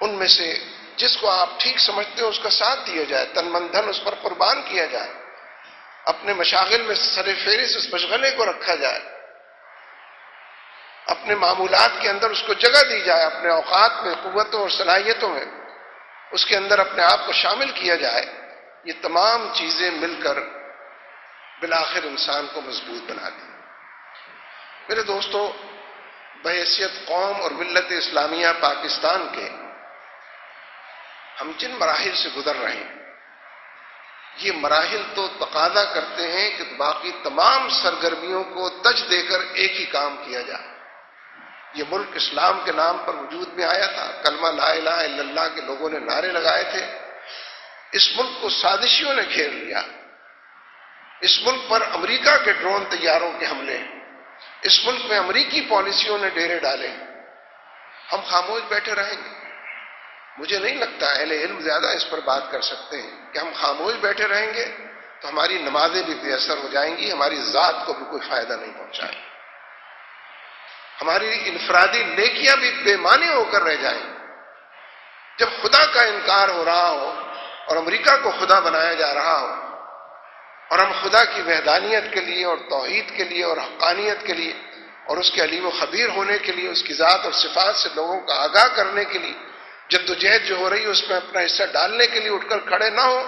ان میں سے جس کو آپ ٹھیک سمجھتے ہو اس کا ساتھ دیا جائے، تن من دھن اس پر قربان کیا جائے، اپنے مشاغل میں سر فہرست اس مشغلے کو رکھا جائے، اپنے معمولات کے اندر اس کو جگہ دی جائے، اپنے اوقات میں، قوتوں اور صلاحیتوں میں اس کے اندر اپنے آپ کو شامل کیا جائے. یہ تمام چیزیں مل کر بالآخر انسان کو مضبوط بناتی ہیں. میرے دوستو، بحیثیت قوم اور ملت اسلامیہ پاکستان کے ہم جن مراحل سے گزر رہے ہیں، یہ مراحل تو تقاضا کرتے ہیں کہ باقی تمام سرگرمیوں کو تج دے کر ایک ہی کام کیا جائے. یہ ملک اسلام کے نام پر وجود میں آیا تھا، کلمہ لا الہ الا اللہ کے لوگوں نے نعرے لگائے تھے. اس ملک کو سازشیوں نے گھیر لیا. اس ملک پر امریکہ کے ڈرون طیاروں کے حملے، اس ملک میں امریکی پالیسیوں نے ڈیرے ڈالے. ہم خاموش بیٹھے رہیں گے؟ مجھے نہیں لگتا اہل علم زیادہ اس پر بات کر سکتے ہیں کہ ہم خاموش بیٹھے رہیں گے تو ہماری نمازیں بھی بے اثر ہو جائیں گی، ہماری ذات کو بھی کوئی فائدہ نہیں پہنچائے گی، ہماری انفرادی نیکیاں بھی بے معنی ہو کر رہ جائیں. جب خدا کا انکار ہو رہا ہو اور امریکہ کو خدا بنایا جا رہا ہو، اور ہم خدا کی وحدانیت کے لیے اور توحید کے لیے اور حقانیت کے لیے اور اس کے علیم و خبیر ہونے کے لیے، اس کی ذات اور صفات سے لوگوں کا آگاہ کرنے کے لیے جدوجہد جو ہو رہی ہے، اس میں اپنا حصہ ڈالنے کے لیے اٹھ کر کھڑے نہ ہو،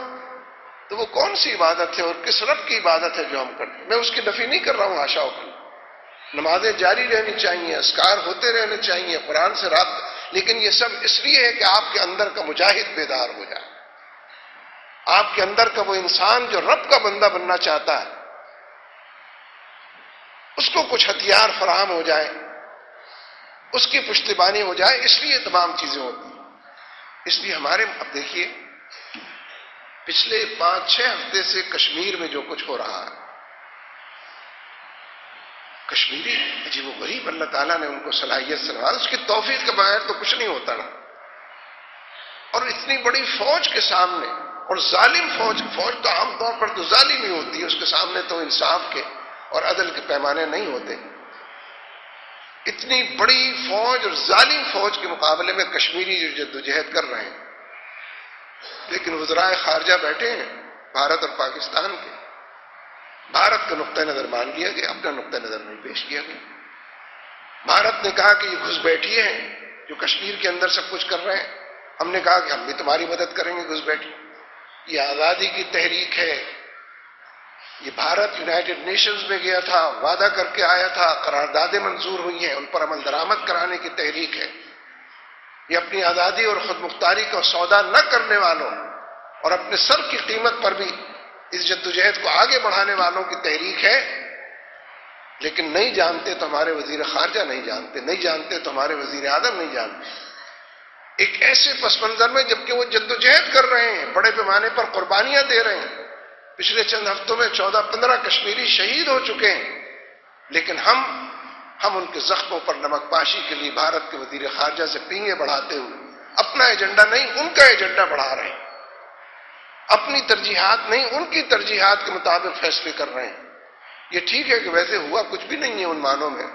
تو وہ کون سی عبادت ہے اور کس رب کی عبادت ہے جو ہم کرتے ہیں؟ میں اس کی نفی نہیں کر رہا ہوں، حاشا وکلا. نمازیں جاری رہنی چاہیے، اذکار ہوتے رہنے چاہیے، قرآن سے رابطہ، لیکن یہ سب اس لیے ہے کہ آپ کے اندر کا مجاہد بیدار ہو جائے، آپ کے اندر کا وہ انسان جو رب کا بندہ بننا چاہتا ہے اس کو کچھ ہتھیار فراہم ہو جائے، اس کی پشتیبانی ہو جائے. اس لیے تمام چیزیں ہوتی ہیں. اس لیے ہمارے اب دیکھیے پچھلے 5-6 ہفتے سے کشمیر میں جو کچھ ہو رہا ہے، کشمیری عجیب و غریب اللہ تعالیٰ نے ان کو صلاحیت سے نوازا، اس کی توفیق کے بغیر تو کچھ نہیں ہوتا نا. اور اتنی بڑی فوج کے سامنے، اور ظالم فوج تو عام طور پر تو ظالم ہی ہوتی ہے، اس کے سامنے تو انصاف کے اور عدل کے پیمانے نہیں ہوتے. اتنی بڑی فوج اور ظالم فوج کے مقابلے میں کشمیری جو جدوجہد کر رہے ہیں، لیکن وزرائے خارجہ بیٹھے ہیں بھارت اور پاکستان کے. بھارت کا نقطہ نظر مان لیا گیا، اپنا نقطہ نظر نہیں پیش کیا گیا. بھارت نے کہا کہ یہ گھس بیٹھیے ہیں جو کشمیر کے اندر سب کچھ کر رہے ہیں. ہم نے کہا کہ ہم بھی تمہاری مدد کریں گے، گھس بیٹھیے. یہ آزادی کی تحریک ہے. یہ بھارت یونائٹڈ نیشنز میں گیا تھا، وعدہ کر کے آیا تھا، قراردادیں منظور ہوئی ہیں، ان پر عمل درآمد کرانے کی تحریک ہے. یہ اپنی آزادی اور خود مختاری کا سودا نہ کرنے والوں اور اپنے سر کی قیمت پر بھی اس جدوجہد کو آگے بڑھانے والوں کی تحریک ہے. لیکن نہیں جانتے تو ہمارے وزیر خارجہ نہیں جانتے، نہیں جانتے تو ہمارے وزیر اعظم نہیں جانتے. ایک ایسے پس منظر میں جبکہ وہ جدوجہد کر رہے ہیں، بڑے پیمانے پر قربانیاں دے رہے ہیں، پچھلے چند ہفتوں میں 14-15 کشمیری شہید ہو چکے ہیں، لیکن ہم ان کے زخموں پر نمک پاشی کے لیے بھارت کے وزیر خارجہ سے پینگے بڑھاتے ہوئے اپنا ایجنڈا نہیں ان کا ایجنڈا بڑھا رہے ہیں. اپنی ترجیحات نہیں ان کی ترجیحات کے مطابق فیصلے کر رہے ہیں. یہ ٹھیک ہے کہ ویسے ہوا کچھ بھی نہیں ہے ان معنوں میں،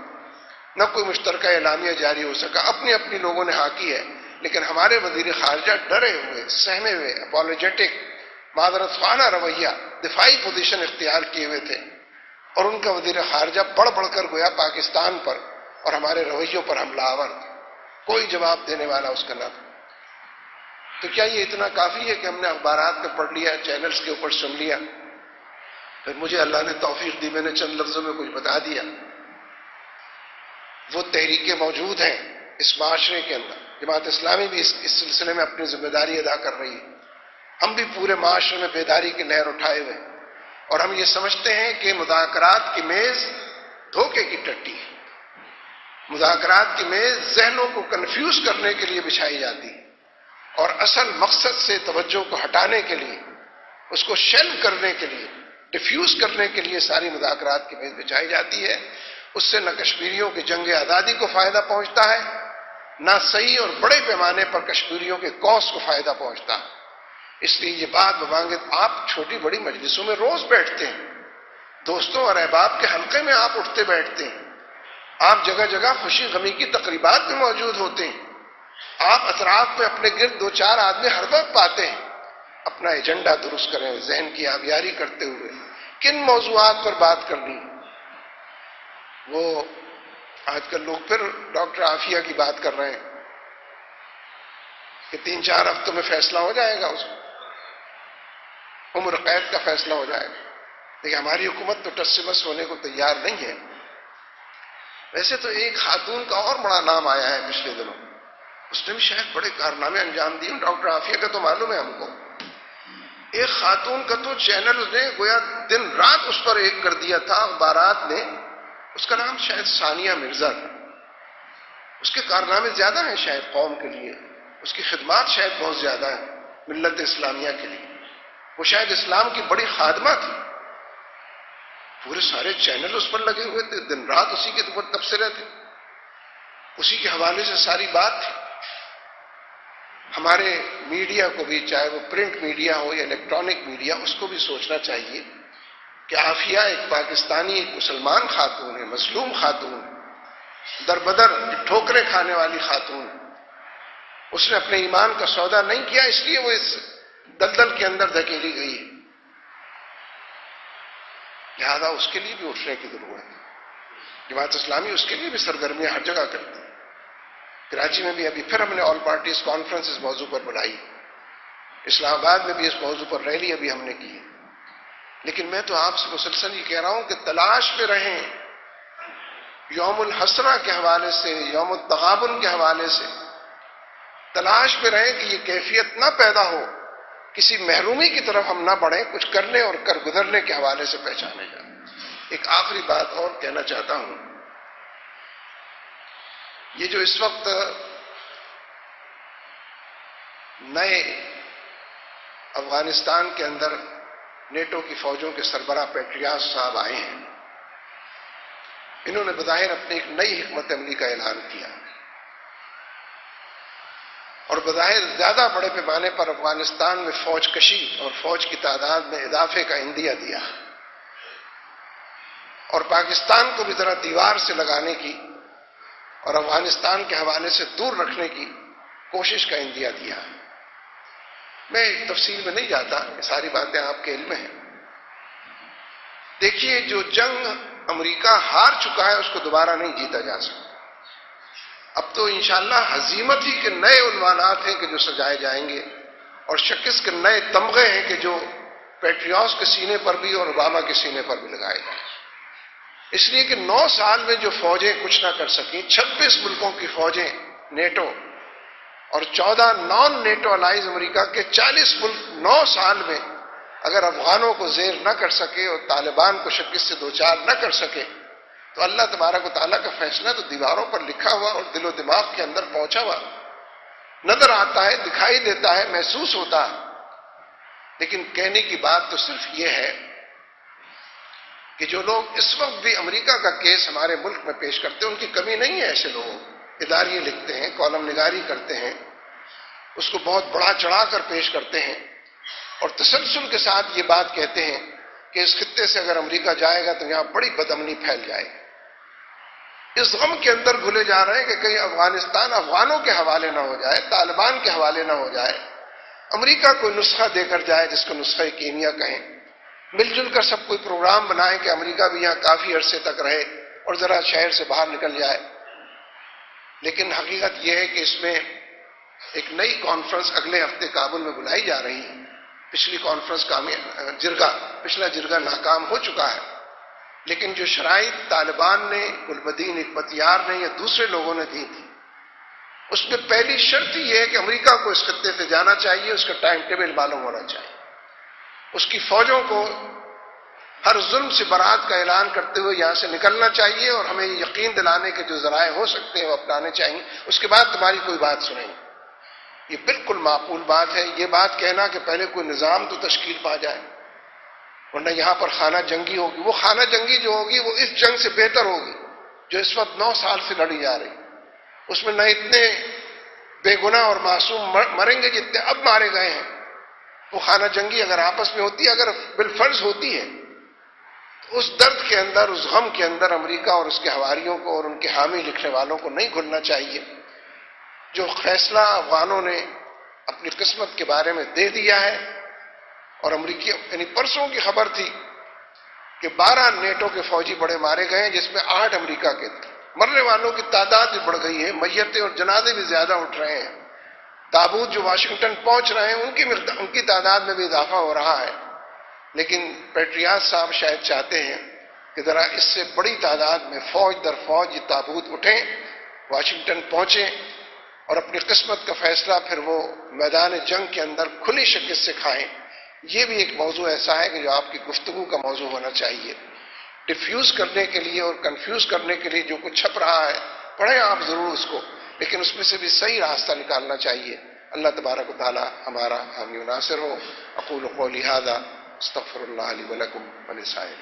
نہ کوئی مشترکہ اعلامیہ جاری ہو سکا، اپنی لوگوں نے ہاکی ہے. لیکن ہمارے وزیر خارجہ ڈرے ہوئے، سہمے ہوئے، اپالوجیٹک، معذرت خانہ رویہ، دفاعی پوزیشن اختیار کیے ہوئے تھے. اور ان کا وزیر خارجہ بڑھ بڑھ کر گویا پاکستان پر اور ہمارے رویوں پر حملہ آور تھا. کوئی جواب دینے والا اس کا نہ تھا. تو کیا یہ اتنا کافی ہے کہ ہم نے اخبارات میں پڑھ لیا، چینلز کے اوپر سن لیا، پھر مجھے اللہ نے توفیق دی، میں نے چند لفظوں میں کچھ بتا دیا؟ وہ تحریکیں موجود ہیں اس معاشرے کے اندر. جماعت اسلامی بھی اس سلسلے میں اپنی ذمہ داری ادا کر رہی ہے. ہم بھی پورے معاشرے میں بیداری کی لہر اٹھائے ہوئے ہیں، اور ہم یہ سمجھتے ہیں کہ مذاکرات کی میز دھوکے کی ٹٹی ہے. مذاکرات کی میز ذہنوں کو کنفیوز کرنے کے لیے بچھائی جاتی ہے، اور اصل مقصد سے توجہ کو ہٹانے کے لیے، اس کو شیلو کرنے کے لیے، ڈیفیوز کرنے کے لیے ساری مذاکرات کی میز بچھائی جاتی ہے. اس سے نہ کشمیریوں کی جنگ آزادی کو فائدہ پہنچتا ہے، نہ صحیح اور بڑے پیمانے پر کشمیریوں کے کوس کو فائدہ پہنچتا ہے. اس لیے یہ بات بمانگے آپ چھوٹی بڑی مجلسوں میں روز بیٹھتے ہیں، دوستوں اور احباب کے حلقے میں آپ اٹھتے بیٹھتے ہیں، آپ جگہ جگہ خوشی غمی کی تقریبات میں موجود ہوتے ہیں، آپ اطراف میں اپنے گرد دو چار آدمی ہر وقت پاتے ہیں. اپنا ایجنڈا درست کریں، ذہن کی آبیاری کرتے ہوئے کن موضوعات پر بات کرنی. وہ آج کل لوگ پھر ڈاکٹر عافیہ کی بات کر رہے ہیں کہ 3-4 ہفتوں میں فیصلہ ہو جائے گا، اس عمر قید کا فیصلہ ہو جائے گا. لیکن ہماری حکومت تو ٹس سے بس ہونے کو تیار نہیں ہے. ویسے تو ایک خاتون کا اور بڑا نام آیا ہے پچھلے دنوں، اس نے بھی شاید بڑے کارنامے انجام دیے. ڈاکٹر عافیہ کا تو معلوم ہے ہم کو. ایک خاتون کا تو چینل نے گویا دن رات اس پر ایک کر دیا تھا اخبارات نے. اس کا نام شاید ثانیہ مرزا تھا. اس کے کارنامے زیادہ ہیں شاید قوم کے لیے، اس کی خدمات شاید بہت زیادہ ہیں ملت اسلامیہ کے لیے. وہ شاید اسلام کی بڑی خادمہ تھی. پورے سارے چینل اس پر لگے ہوئے تھے، دن رات اسی کے اوپر تبصرے تھے، اسی کے حوالے سے ساری بات تھی. ہمارے میڈیا کو بھی، چاہے وہ پرنٹ میڈیا ہو یا الیکٹرانک میڈیا، اس کو بھی سوچنا چاہیے کہ عافیہ ایک پاکستانی، ایک مسلمان خاتون ہے، مظلوم خاتون، در بدر ٹھوکریں کھانے والی خاتون. اس نے اپنے ایمان کا سودا نہیں کیا، اس لیے وہ اس دلدل کے اندر دھکیلی گئی ہے. لہذا اس کے لیے بھی اٹھنے کی ضرورت ہے. جماعت اسلامی اس کے لیے بھی سرگرمیاں ہر جگہ کرتی ہے. کراچی میں بھی ابھی پھر ہم نے آل پارٹیز کانفرنس اس موضوع پر بلائی. اسلام آباد میں بھی اس موضوع پر ریلی ابھی ہم نے کی. لیکن میں تو آپ سے مسلسل یہ کہہ رہا ہوں کہ تلاش میں رہیں، یوم الحسرہ کے حوالے سے، یوم التغابن کے حوالے سے تلاش میں رہیں کہ یہ کیفیت نہ پیدا ہو، کسی محرومی کی طرف ہم نہ بڑھیں، کچھ کرنے اور کر گزرنے کے حوالے سے پہچانے جائیں. ایک آخری بات اور کہنا چاہتا ہوں. یہ جو اس وقت نئے افغانستان کے اندر نیٹو کی فوجوں کے سربراہ پیٹریاس صاحب آئے ہیں، انہوں نے بظاہر اپنی ایک نئی حکمت عملی کا اعلان کیا اور بظاہر زیادہ بڑے پیمانے پر افغانستان میں فوج کشی اور فوج کی تعداد میں اضافے کا عندیہ دیا اور پاکستان کو بھی ذرا دیوار سے لگانے کی اور افغانستان کے حوالے سے دور رکھنے کی کوشش کا عندیہ دیا. میں تفصیل میں نہیں جاتا، یہ ساری باتیں آپ کے علم میں ہیں. دیکھیے، جو جنگ امریکہ ہار چکا ہے اس کو دوبارہ نہیں جیتا جا سکتا. اب تو انشاءاللہ ہزیمت ہی کے نئے عنوانات ہیں کہ جو سجائے جائیں گے اور شکست کے نئے تمغے ہیں کہ جو پیٹریوس کے سینے پر بھی اور اوباما کے سینے پر بھی لگائے جائیں. اس لیے کہ 9 سال میں جو فوجیں کچھ نہ کر سکیں، 26 ملکوں کی فوجیں نیٹو اور 14 نان نیٹو الائز امریکہ کے 40 ملک 9 سال میں اگر افغانوں کو زیر نہ کر سکے اور طالبان کو شکست سے دوچار نہ کر سکے تو اللہ تبارک و تعالیٰ کا فیصلہ تو دیواروں پر لکھا ہوا اور دل و دماغ کے اندر پہنچا ہوا نظر آتا ہے، دکھائی دیتا ہے، محسوس ہوتا ہے. لیکن کہنے کی بات تو صرف یہ ہے کہ جو لوگ اس وقت بھی امریکہ کا کیس ہمارے ملک میں پیش کرتے ہیں، ان کی کمی نہیں ہے. ایسے لوگ اداریے لکھتے ہیں، کالم نگاری کرتے ہیں، اس کو بہت بڑا چڑھا کر پیش کرتے ہیں اور تسلسل کے ساتھ یہ بات کہتے ہیں کہ اس خطے سے اگر امریکہ جائے گا تو یہاں بڑی بدامنی پھیل جائے گی. اس غم کے اندر گھلے جا رہے ہیں کہ کہیں افغانستان افغانوں کے حوالے نہ ہو جائے، طالبان کے حوالے نہ ہو جائے، امریکہ کوئی نسخہ دے کر جائے جس کو نسخہ کیمیا کہیں. مل جل کر سب کوئی پروگرام بنائیں کہ امریکہ بھی یہاں کافی عرصے تک رہے اور ذرا شہر سے باہر نکل جائے. لیکن حقیقت یہ ہے کہ اس میں ایک نئی کانفرنس اگلے ہفتے کابل میں بلائی جا رہی ہے. پچھلی کانفرنس پچھلا جرگہ ناکام ہو چکا ہے. لیکن جو شرائط طالبان نے، گلبدین حکمتیار نے یا دوسرے لوگوں نے دی تھی، اس میں پہلی شرط یہ ہے کہ امریکہ کو اس خطے سے جانا چاہیے، اس کا ٹائم ٹیبل معلوم ہونا چاہیے، اس کی فوجوں کو ہر ظلم سے برات کا اعلان کرتے ہوئے یہاں سے نکلنا چاہیے اور ہمیں یہ یقین دلانے کے جو ذرائع ہو سکتے ہیں وہ اپنانے چاہیے. اس کے بعد تمہاری کوئی بات سنیں. یہ بالکل معقول بات ہے. یہ بات کہنا کہ پہلے کوئی نظام تو تشکیل پا جائے ورنہ یہاں پر خانہ جنگی ہوگی. وہ خانہ جنگی جو ہوگی وہ اس جنگ سے بہتر ہوگی جو اس وقت 9 سال سے لڑی جا رہی. اس میں نہ اتنے بے گناہ اور معصوم مریں گے جتنے اب مارے گئے ہیں. وہ خانہ جنگی اگر آپس میں ہوتی ہے، اگر بالفرض ہوتی ہے، تو اس درد کے اندر، اس غم کے اندر امریکہ اور اس کے حواریوں کو اور ان کے حامی لکھنے والوں کو نہیں گھلنا چاہیے. جو فیصلہ افغانوں نے اپنی قسمت کے بارے میں دے دیا ہے، اور امریکی یعنی پرسوں کی خبر تھی کہ 12 نیٹو کے فوجی بڑے مارے گئے ہیں، جس میں 8 امریکہ کے تھے۔ مرنے والوں کی تعداد بھی بڑھ گئی ہے، میتیں اور جنازے بھی زیادہ اٹھ رہے ہیں، تابوت جو واشنگٹن پہنچ رہے ہیں ان کی تعداد میں بھی اضافہ ہو رہا ہے۔ لیکن پیٹریاٹ صاحب شاید چاہتے ہیں کہ ذرا اس سے بڑی تعداد میں فوج در فوج یہ تابوت اٹھیں، واشنگٹن پہنچیں اور اپنی قسمت کا فیصلہ پھر وہ میدان جنگ کے اندر کھلی شکست سے کھائیں۔ یہ بھی ایک موضوع ایسا ہے کہ جو آپ کی گفتگو کا موضوع ہونا چاہیے۔ ڈیفیوز کرنے کے لیے اور کنفیوز کرنے کے لیے جو کچھ چھپ رہا ہے، پڑھیں آپ ضرور اس کو، لیکن اس میں سے بھی صحیح راستہ نکالنا چاہیے۔ اللہ تبارک و تعالی ہمارا حامی و ناصر ہو۔ اقول قولی ھذا استغفر اللہ لی ولکم ولسائر